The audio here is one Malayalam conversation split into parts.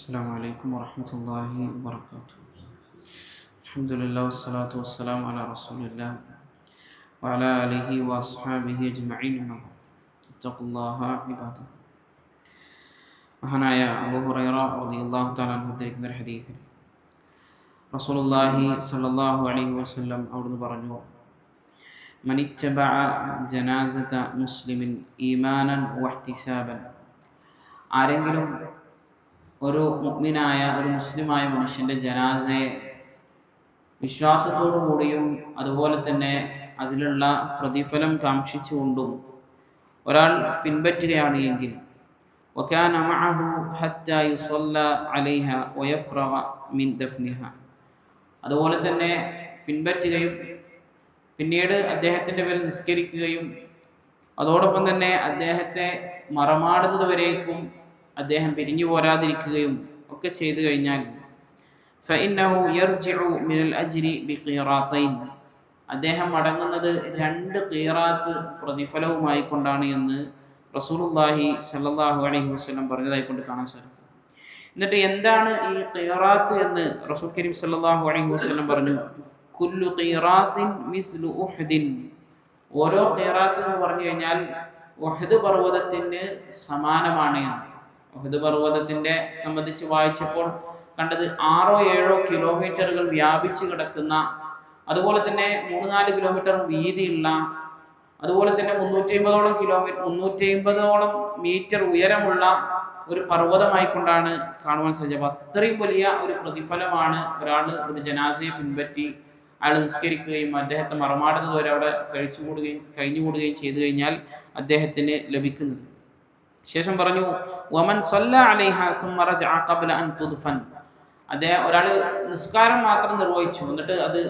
السلام عليكم ورحمة الله وبركاته. الحمد لله والصلاة والسلام على رسول الله وعلى آله وأصحابه أجمعين. اتقوا الله عباده. മഹാനായ അബൂ ഹുറൈറ റളിയല്ലാഹു തആല അൻഹു ഉദ്ധരിക്കുന്ന ഒരു ഹദീസിൽ റസൂലുള്ളാഹി സ്വല്ലല്ലാഹു അലൈഹി വസല്ലം അവിടുന്ന് പറഞ്ഞു, മനിത്തബഅ ജനാസത മുസ്ലിമിൻ ഈമാനൻ വഹ്തിസാബൻ, ആരെങ്കിലും ഒരു മുഅ്മിനായ ഒരു മുസ്ലിമായ മനുഷ്യൻ്റെ ജനാസയെ വിശ്വാസത്തോടു കൂടിയും അതുപോലെ തന്നെ അതിലുള്ള പ്രതിഫലം കാക്ഷിച്ചുകൊണ്ടും ഒരാൾ പിൻപറ്റുകയാണ് എങ്കിൽ وكان معه حتى يصلى عليها ويفرغ من دفنها, അതുപോലെ തന്നെ പിൻപറ്റുകയും പിന്നീട് അദ്ദേഹത്തിൻ്റെ പേരിൽ നിസ്കരിക്കുകയും അതോടൊപ്പം തന്നെ അദ്ദേഹത്തെ മറമാടുന്നത് വരേക്കും അദ്ദേഹം പിരിഞ്ഞു പോരാതിരിക്കുകയും ഒക്കെ ചെയ്തു കഴിഞ്ഞാൽ فإنه يرجع من الأجر بقيراطين, അദ്ദേഹം മടങ്ങുന്നത് 2 ഖീറാത്ത് പ്രതിഫലവുമായി കൊണ്ടാണ് എന്ന് റസൂലുള്ളാഹി സ്വല്ലല്ലാഹു അലൈഹി വസല്ലം പറഞ്ഞതായി കൊണ്ട് കാണാൻ സാധിക്കും. എന്നിട്ട് എന്താണ് ഈ ഖീറാത്ത് എന്ന് റസൂൽ കരീം സ്വല്ലല്ലാഹു അലൈഹി വസല്ലം പറഞ്ഞു, കുല്ലു ഖീറാത്തിൻ മിസ്ലു ഉഹ്ദിൻ, ഓരോ ഖീറാത്ത് എന്ന് പറഞ്ഞു കഴിഞ്ഞാൽ ഉഹദ് പർവ്വതത്തിന് സമാനമാണ് എന്ന്. ഉഹദ് പർവ്വതത്തിൻ്റെ സംബന്ധിച്ച് വായിച്ചപ്പോൾ കണ്ടത് 6-7 കിലോമീറ്ററുകൾ വ്യാപിച്ച് കിടക്കുന്ന, അതുപോലെ തന്നെ 3-4 കിലോമീറ്റർ വീതിയുള്ള, അതുപോലെ തന്നെ 350ഓളം മീറ്റർ ഉയരമുള്ള ഒരു പർവ്വതമായിക്കൊണ്ടാണ് കാണുവാൻ സാധിച്ചത്. അപ്പോൾ അത്രയും വലിയ ഒരു പ്രതിഫലമാണ് ഒരാൾ ഒരു ജനാസയെ പിൻപറ്റി അയാൾ നിസ്കരിക്കുകയും അദ്ദേഹത്തെ മറമാടുന്നത് വരെ അവിടെ കഴിഞ്ഞുകൂടുകയും ചെയ്തു കഴിഞ്ഞാൽ അദ്ദേഹത്തിന് ലഭിക്കുന്നത്. ശേഷം പറഞ്ഞു, വമൻ സല്ല അലൈഹ സുമ്മ റജഅ ഖബ്ല അൻ തുദ്ഫൻ, അദ്ദേഹം ഒരാൾ നിസ്കാരം മാത്രം നിർവഹിച്ചു, എന്നിട്ട് അത്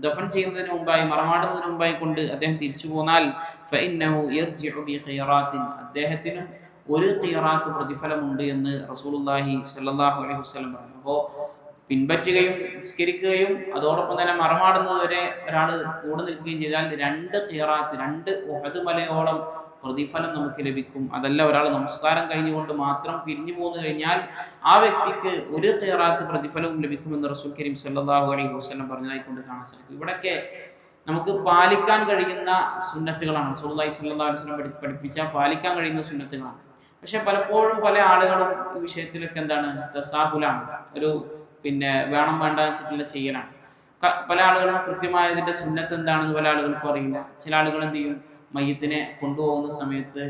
ദഫൻ ചെയ്യുന്നതിന് മുമ്പായി മറമാടുന്നതിന് മുമ്പായി കൊണ്ട് അദ്ദേഹം തിരിച്ചു പോന്നാൽ ഫഇന്നഹു യർജിഉ ബിഖീറാത്തിൻ, അദ്ദേഹത്തിനും 1 ഖീറാത്ത് പ്രതിഫലമുണ്ട് എന്ന് റസൂലുള്ളാഹി സ്വല്ലല്ലാഹു അലൈഹി വസല്ലം പറഞ്ഞു. അപ്പോൾ പിൻപറ്റുകയും നിസ്കരിക്കുകയും അതോടൊപ്പം തന്നെ മറമാടുന്നത് വരെ ഒരാൾ കൂടെ നിൽക്കുകയും ചെയ്താൽ 2 ഖീറാത്ത്, 2 ഉഹദ് മലയോളം പ്രതിഫലം നമുക്ക് ലഭിക്കും. അതല്ല ഒരാൾ നമസ്കാരം കഴിഞ്ഞുകൊണ്ട് മാത്രം പിരിഞ്ഞു പോന്നു കഴിഞ്ഞാൽ ആ വ്യക്തിക്ക് 1 ഖീറാത്ത് പ്രതിഫലവും ലഭിക്കുമെന്ന് റസൂൽ കരീം സ്വല്ലല്ലാഹു അലൈഹി വസല്ലം പറഞ്ഞതായിക്കൊണ്ട് കാണാൻ സാധിക്കും. ഇവിടൊക്കെ നമുക്ക് പാലിക്കാൻ കഴിയുന്ന സുന്നത്തുകളാണ്, റസൂലുള്ളാഹി സ്വല്ലല്ലാഹു അലൈഹി വസല്ലം പഠിപ്പിച്ച പാലിക്കാൻ കഴിയുന്ന സുന്നത്തുകളാണ്. പക്ഷെ പലപ്പോഴും പല ആളുകളും ഈ വിഷയത്തിലൊക്കെ എന്താണ്, തസാഹുലാണ്, ഒരു വേണം വേണ്ട വെച്ചിട്ടുള്ള ചെയ്യലാണ്. പല ആളുകളും കൃത്യമായ ഇതിൻ്റെ സുന്നത്ത് എന്താണെന്ന് പല ആളുകൾക്കും അറിയില്ല. ചില ആളുകൾ എന്ത് ചെയ്യും, മയ്യത്തിനെ കൊണ്ടുപോകുന്ന സമയത്ത്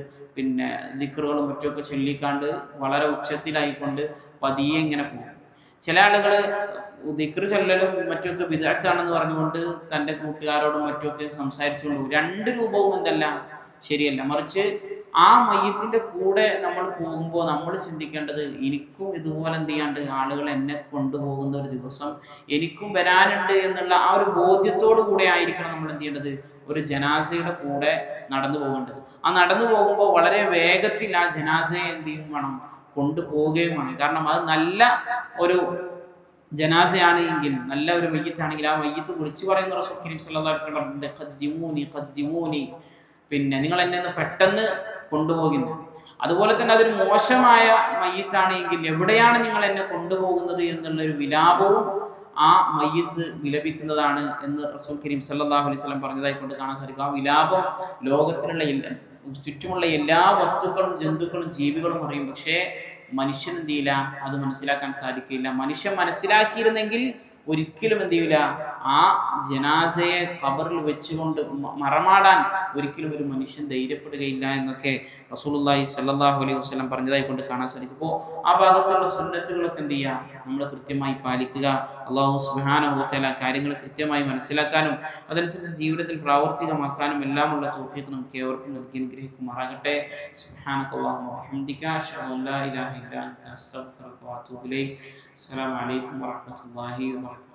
ദിക്റുകളും മറ്റുമൊക്കെ ചൊല്ലിക്കാണ്ട് വളരെ ഉച്ചത്തിലായിക്കൊണ്ട് പതിയെ ഇങ്ങനെ പോകും. ചില ആളുകൾ ദിക്റ് ചൊല്ലലും മറ്റുമൊക്കെ ബിദ്അത്താണെന്ന് പറഞ്ഞുകൊണ്ട് തൻ്റെ കൂട്ടുകാരോടും മറ്റുമൊക്കെ സംസാരിച്ചുകൊണ്ട് 2 രൂപവും എന്തല്ല, ശരിയല്ല. മറിച്ച് ആ മയ്യത്തിൻ്റെ കൂടെ നമ്മൾ പോകുമ്പോൾ നമ്മൾ ചിന്തിക്കേണ്ടത്, എനിക്കും ഇതുപോലെ എന്ത് ചെയ്യാണ്ട് ആളുകൾ എന്നെ കൊണ്ടുപോകുന്ന ഒരു ദിവസം എനിക്കും വരാനുണ്ട് എന്നുള്ള ആ ഒരു ബോധ്യത്തോടു കൂടെ ആയിരിക്കണം നമ്മൾ എന്ത് ചെയ്യേണ്ടത്, ഒരു ജനാസയുടെ കൂടെ നടന്നു പോകേണ്ടത്. ആ നടന്നു പോകുമ്പോൾ വളരെ വേഗത്തിൽ ആ ജനാസയെ എന്ത് ചെയ്യും വേണം, കൊണ്ടുപോവുകയും വേണം. കാരണം അത് നല്ല ഒരു ജനാസയാണ് എങ്കിൽ, നല്ല ഒരു മയ്യത്താണെങ്കിൽ ആ മയ്യത്ത് വിളിച്ചു പറയുന്ന റസൂൽ കരീം സ്വല്ലല്ലാഹു അലൈഹി വസല്ലം പറഞ്ഞിട്ടുണ്ട്, ഖദ്ദിമൂനി, നിങ്ങൾ എന്നെ ഒന്ന് പെട്ടെന്ന് കൊണ്ടുപോകുന്നു. അതുപോലെ തന്നെ അതൊരു മോശമായ മയ്യത്താണ് എങ്കിൽ എവിടെയാണ് നിങ്ങൾ എന്നെ കൊണ്ടുപോകുന്നത് എന്നുള്ളൊരു വിലാപവും ആ മയ്യത്ത് വിലപിക്കുന്നതാണ് എന്ന് റസൂൽ കരീം സ്വല്ലല്ലാഹു അലൈഹി വസല്ലം പറഞ്ഞതായി കൊണ്ട് കാണാൻ സാധിക്കും. ആ വിലാപം ലോകത്തിലുള്ള ചുറ്റുമുള്ള എല്ലാ വസ്തുക്കളും ജന്തുക്കളും ജീവികളും അറിയും. പക്ഷേ മനുഷ്യൻ എന്ത് ചെയ്യില്ല, അത് മനസ്സിലാക്കാൻ സാധിക്കില്ല. മനുഷ്യൻ മനസ്സിലാക്കിയിരുന്നെങ്കിൽ ഒരിക്കലും എന്ത് ചെയ്യില്ല, ആ ജനാസയെ ഖബറിൽ വെച്ചുകൊണ്ട് മറമാടാൻ ഒരിക്കലും ഒരു മനുഷ്യൻ ധൈര്യപ്പെടുകയില്ല എന്നൊക്കെ റസൂലുള്ളാഹി സ്വല്ലല്ലാഹു അലൈഹി വസല്ലം പറഞ്ഞതായി കൊണ്ട് കാണാൻ സാധിക്കും. അപ്പോൾ ആ ഭാഗത്തുള്ള സുന്നത്തുകളൊക്കെ എന്ത് ചെയ്യുക, നമ്മൾ കൃത്യമായി പാലിക്കുക. അല്ലാഹു സുബ്ഹാനഹു വ തആല കാര്യങ്ങൾ കൃത്യമായി മനസ്സിലാക്കാനും അതനുസരിച്ച് ജീവിതത്തിൽ പ്രാവർത്തികമാക്കാനും എല്ലാമുള്ള തൗഫീഖ് നമുക്ക് ഏവർക്കും നൽകി അനുഗ്രഹിക്കുമാറാകട്ടെ. സുബ്ഹാനകല്ലാഹു വബിഹംദിക അശ്ഹദു അൻ ലാ ഇലാഹ ഇല്ലാ അൻത അസ്തഗ്ഫിറുക വ അത്തൂബു ഇലൈക്. അസ്സലാമു അലൈക്കും വറഹ്മത്തുള്ളാഹി വബറകാതുഹു.